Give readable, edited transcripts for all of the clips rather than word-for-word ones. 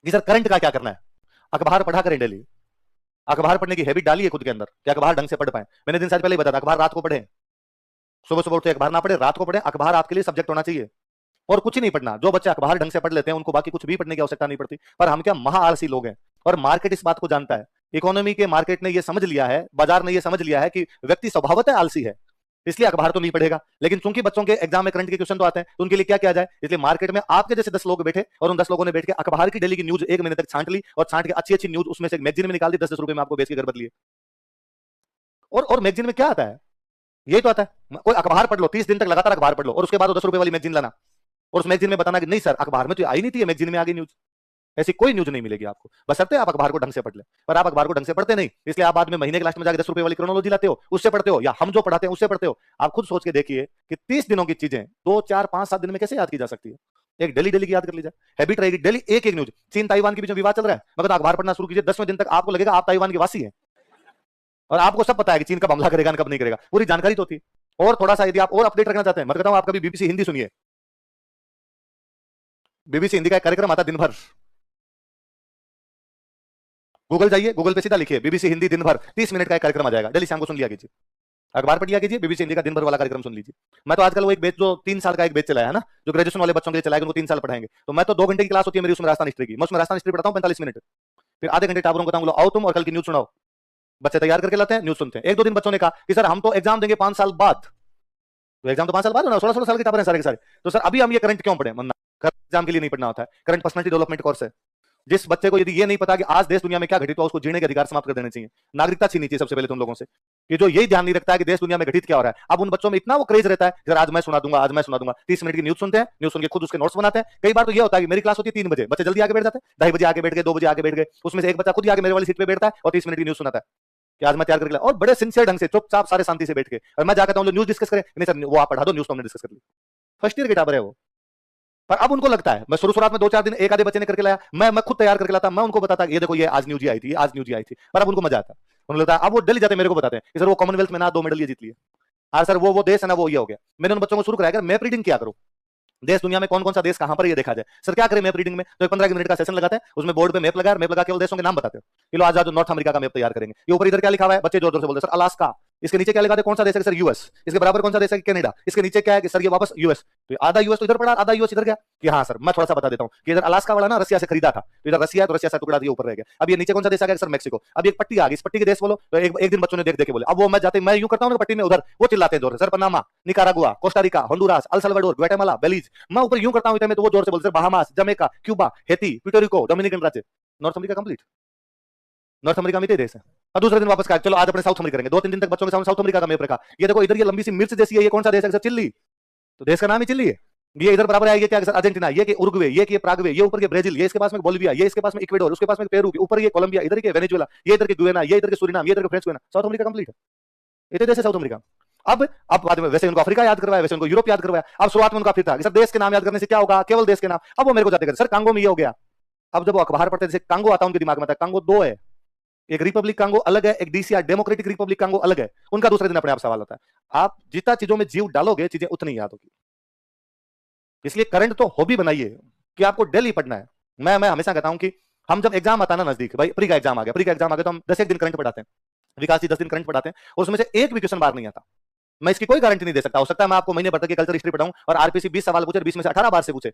कि sir current का क्या करना है, अखबार पढ़ा करें डेली, अखबार पढ़ने की हैबिट डालिए खुद के अंदर कि अखबार ढंग से पढ़ पाए। मैंने दिन से पहले ही बताया अखबार रात को पढ़े, सुबह सुबह उठते अखबार ना पढ़े, रात को पढ़े। अखबार आपके लिए सब्जेक्ट होना चाहिए और कुछ ही नहीं पढ़ना। जो बच्चे अखबार ढंग से पढ़ लेते हैं उनको बाकी कुछ भी पढ़ने की आवश्यकता नहीं पड़ती। पर हम क्या महा आलसी लोग हैं, और मार्केट इस बात को जानता है। इकोनॉमी के मार्केट ने यह समझ लिया है, बाजार ने यह समझ लिया है कि व्यक्ति स्वभावतः आलसी है, इसलिए अखबार तो नहीं पढ़ेगा। लेकिन चूंकि बच्चों के एग्जाम में करंट के क्वेश्चन तो आते हैं, तो उनके लिए क्या किया जाए, इसलिए मार्केट में आपके जैसे 10 लोग बैठे और उन 10 लोगों ने बैठ के अखबार की डेली की न्यूज 1 महीने तक छांट ली, और छांट के अच्छी अच्छी न्यूज उसमें से एक मैगजीन में निकाल दी, 10-10 रुपए में आपको बेच के घर बदलिए। और मैगजीन में क्या आता है, यही तो आता है। कोई अखबार पढ़ लो, 30 दिन तक लगातार अखबार पढ़ लो, और उसके बाद 10 रुपए वाली मैगजीन लाना, और उस मैगजीन में बताना कि नहीं सर अखबार में तो आई नहीं थी, मैगजीन में आ गई न्यूज। ऐसी कोई न्यूज नहीं मिलेगी आपको, बस सकते आप अखबार को ढंग से पढ़ ले। पर आप अखबार को ढंग से पढ़ते नहीं, इसलिए आप बाद में महीने के लास्ट में जाकर 10 रुपए वाली क्रोनोलॉजी लाते हो, उससे पढ़ते हो, या हम जो पढ़ाते हैं उससे पढ़ते हो। आप खुद सोच के देखिए कि 30 दिनों की चीजें 2, 4, 5, 7 दिन में कैसे याद की जा सकती है। एक डेली डेली की याद कर लीजिए, हैबिट रहेगी डेली एक एक न्यूज। चीन ताइवान के बीच में विवाद चल रहा है, मगर तो अखबार पढ़ना शुरू कीजिए, 10वें दिन तक आपको लगेगा आप ताइवान के वासी हैं, और आपको सब पता है कि चीन कब हमला करेगा कब नहीं करेगा, पूरी जानकारी तो थी। और थोड़ा सा यदि आप और अपडेट रखना चाहते हैं, मैं कहता हूं आप कभी बीबीसी हिंदी सुनिए। बीबीसी हिंदी का एक कार्यक्रम आता है दिन भर, गूगल जाइए, गूगल पे सीधा लिखिए बीबीसी हिंदी दिन भर, 30 मिनट का एक कार्यक्रम आ जाएगा, डेली शाम को सुन लिया कीजिए। अखबार पढ़ लिया कीजिए, बीबीसी हिंदी का दिन भर वाला कार्यक्रम सुन लीजिए। मैं तो आजकल वो एक बैच जो 3 साल का एक बैच चलाया है ना, जो ग्रेजुएशन वाले बच्चों के लिए चलाया, उनको 3 साल पढ़ाएंगे, तो मैं तो 2 घंटे की क्लास होती है मेरी उसमें राजस्थान हिस्ट्री की, मैं उसमें राजस्थान हिस्ट्री पढ़ाता हूँ 45 मिनट, फिर आधे घंटे टाबरों को बताऊंगा आओ तुम और कल की न्यूज सुनाओ। बच्चे तैयार करके लाते हैं, न्यूज सुनते हैं। 1-2 दिन बच्चों ने कहा कि सर हम तो एग्जाम देंगे 5 साल बाद, तो एग्जाम तो 5 साल बाद होना, 16-16 साल के टाबर हैं सारे के सारे, तो सर अभी हम ये करंट क्यों पढ़े। एग्जाम के लिए नहीं पढ़ना होता है, करंट पर्सनैलिटी डेवलपमेंट कोर्स है। जिस बच्चे को यदि ये नहीं पता कि आज देश दुनिया में क्या घटित हुआ, उसको जीने के अधिकार समाप्त कर देने चाहिए, नागरिकता छीननी चाहिए सबसे पहले तुम लोगों से, कि जो यही ध्यान नहीं रखता है कि देश दुनिया में घटित क्या हो रहा है। अब उन बच्चों में इतना वो क्रेज रहता है, जरा आज मैं सुना दूंगा, आज मैं सुना दूंगा। 30 मिनट की न्यूज सुनते हैं, न्यूज सुन के खुद उसके नोट्स बनाते हैं। कई बार तो ये होता है कि मेरी क्लास होती है 3 बजे, बच्चे जल्दी आगे बैठ जाते हैं, 2:30 बजे आगे बैठ गए, 2 बजे आगे बैठ गए, उसमें से एक बच्चा खुद ही आगे मेरे वाली सीट पे बैठता है और 30 मिनट की न्यूज सुनाता है कि आज मैं तैयार करके, और बड़े सिंसियर ढंग से चुपचाप सारे शांति से बैठ के, और मैं जाकर न्यूज डिस्कस करें, नहीं सर वो आप पढ़ा दो, न्यूज तो हमने डिस्कस कर ली। फर्स्ट ईयर के टाबर है वो। पर अब उनको लगता है, मैं शुरुआत में 2-4 दिन एक आधे बच्चे ने करके लाया, मैं खुद तैयार करके लाता, मैं उनको बताता ये देखो ये आज न्यूज आई थी, आज न्यूज आई थी। पर अब उनको मजा आता, उन्हें लगता है, अब वो दिल्ली जाते मेरे को बताते हैं कि सर वो कॉमनवेल्थ में ना 2 मेडल ये जीत लिए, आज सर वो देश है ना वो ये हो गया। मैंने उन बच्चों को शुरू कराया मैप रीडिंग किया करो, देश दुनिया में कौन कौन सा देश कहां पर ये देखा जाए। सर क्या करें मैप रीडिंग में, तो 15 मिनट का सेशन लगाते हैं, उसमें बोर्ड पे मैप लगा, मैप लगा केवल देशों के नाम बताते हो कि लो आज आज नॉर्थ अमेरिका का मैप तैयार करेंगे, ये ऊपर इधर क्या लिखा हुआ है, बच्चे जोर जोर से बोलते हैं सर अलास्का, इसके नीचे क्या लिखा है कौन सा देश है सर यूएस, इसके बराबर कौन सा देश है कनाडा, इसके नीचे क्या है कि सर ये वापस यूएस, तो आधा यूएस तो इधर पड़ा, आधा यूएस इधर गया, कि हाँ सर मैं थोड़ा सा बता देता हूँ कि इधर अलास्का वाला ना रसिया से खरीदा था, तो इधर रसिया है, तो रसिया से टुकड़ा दिया ऊपर रह गया। अब ये नीचे कौन सा देश आ गया सर मैक्सिको, अब एक पट्टी आ गई, इस पट्टी के देश बोलो, तो एक दिन बच्चों ने देख देख के बोले, अब वो मैं जाते मैं यूं करता हूँ पट्टी में, उधर वो चिल्लाते हैं जोर से sir Panama, Nicaragua, Costa Rica, Honduras, El Salvador, Guatemala, Belize, मैं ऊपर यूं करता हूँ तो वो जोर से बोलते Bahamas, Jamaica, Cuba, Haiti, Puerto Rico, Dominican राज्य, North America complete, North America में देश है। और दूसरे दिन वापस कहा चलो आज अपने साउथ अमेरिका करेंगे, 2-3 दिन तक बच्चों के सामने साउथ अमेरिका का मैप रखा, ये देखो इधर ये लंबी सी मिर्च जैसी है, ये कौन सा देश है सर चिल्ली, तो देश का नाम ही चिल्ली है। ये इधर बराबर है, ये क्या सर अर्जेंटीना, ये कि उरुग्वे, ये कि प्रागवे, ये ऊपर के ब्राजील, ये इसके पास में बोलिविया, ये इसके पास में इक्वेडोर, उसके पास में पेरू, ऊपर ये कोलंबिया, इधर के वेनेजुएला, ये इधर के गुयाना, ये इधर के सूरीनाम, ये इधर के French Guiana, south America complete है। इतने देश है साउथ अमेरिका। अब बाद में वैसे उनको अफ्रीका याद करवाया, वैसे उनको यूरोप याद करवाया। अब शुरुआत में उनका फिर था कि सर देश के नाम याद करने से क्या होगा, केवल देश के नाम। अब वो मेरे को जाते करते सर कांगो में ये हो गया। अब जब वो अखबार पढ़ते जैसे कांगो आता उनके दिमाग में था, कांगो 2 है, एक रिपब्लिक कांगो अलग है, एक डीसीआर डेमोक्रेटिक रिपब्लिक कांगो अलग है। उनका दूसरे दिन अपने आप सवाल होता है। आप जितना चीजों में जीव डालोगे चीजें उतनी याद होगी। इसलिए करंट तो हॉबी बनाइए कि आपको डेली पढ़ना है। मैं हमेशा कहता हूं कि हम जब एग्जाम आता ना नजदीक, भाई प्री का एग्जाम आ गया, प्री का एग्जाम आ गया तो हम 10 दिन करंट पढ़ाते हैं, विकास जी 10 दिन करंट पढ़ाते हैं, और उसमें से एक भी क्वेश्चन बार नहीं आता। मैं इसकी कोई गारंटी नहीं दे सकता, हो सकता है मैं आपको महीने भर तक की कल्चर हिस्ट्री पढ़ाऊं और आरपीसी 20 सवाल पूछे, 20 में से 18 बार से पूछे,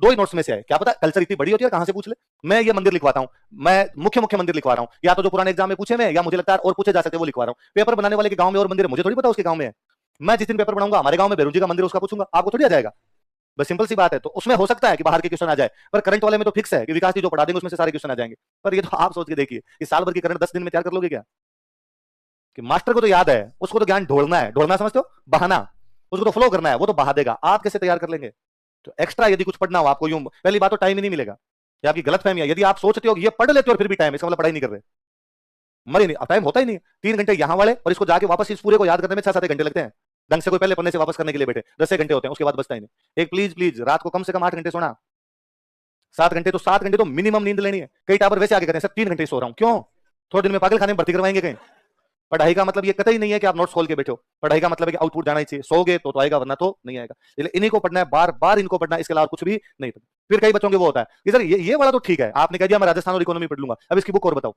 2 ही नोट्स में से आए, क्या पता कल्चर इतनी बड़ी होती है कहां से पूछ ले। मैं ये मंदिर लिखवाता हूं, मैं मुख्य मुख्य मंदिर लिखवा रहा हूं, या तो जो पुराने एग्जाम में पूछे में, या मुझे लगता है और पूछे जा सकते वो लिखवा रहा हूं। पेपर बनाने वाले के गांव में और मंदिर है, मुझे थोड़ी पता उसके गांव में है। मैं जिस दिन पेपर बनाऊंगा हमारे गांव में भैरू जी का मंदिर, उसका पूछूंगा, आपको थोड़ी आ जाएगा। बस सिंपल सी बात है। तो उसमें हो सकता है कि बाहर के क्वेश्चन आ जाए, पर करंट वाले में तो फिक्स है कि विकास जी जो पढ़ा देंगे उसमें से सारे क्वेश्चन आ जाएंगे। पर ये तो आप सोच के देखिए कि साल भर की करंट 10 दिन में तैयार कर लोगे क्या? कि मास्टर को तो याद है, उसको तो ज्ञान ढोलना है, ढोलना समझते हो, बहाना, उसको तो फ्लो करना है, वो तो बहा देगा। आप कैसे तैयार कर लेंगे? तो एक्स्ट्रा यदि कुछ पढ़ना हो आपको, यूं पहली बात तो टाइम ही नहीं मिलेगा। ये आपकी गलत फहमी है। यदि आप सोचते हो कि ये पढ़ लेते हो और फिर भी टाइम, इसका मतलब पढ़ाई नहीं कर रहे, मर ही नहीं, अब टाइम होता ही नहीं। 3 घंटे यहाँ वाले और इसको जाके वापस इस पूरे को याद करने में 6-7 घंटे लगते हैं। ढंग से कोई पहले पढ़ने से वापस करने के लिए बैठे 10 घंटे होते हैं, उसके बाद बचता ही नहीं। एक प्लीज रात को कम से कम 8 घंटे सोना, 7 घंटे तो 7 घंटे तो मिनिमम नींद लेनी है। कई टावर वैसे आगे करें सर 3 घंटे सो रहा हूं, क्यों? थोड़े दिन में पागल खाने में भर्ती करवाएंगे कहीं। पढ़ाई का मतलब ये कतई नहीं है कि आप नोट्स खोल के बैठो, पढ़ाई का मतलब है कि आउटपुट जाना ही चाहिए, सोगे तो आएगा वरना तो नहीं आएगा। इसलिए इन्हीं को पढ़ना है, बार बार इनको पढ़ना है, इसके अलावा कुछ भी नहीं पढ़ना। फिर कई बच्चों के वो होता है कि सर ये वाला तो ठीक है, आपने कह दिया मैं राजस्थान और इकोनॉमी पढ़ लूंगा, अब इसकी बुक और बताओ।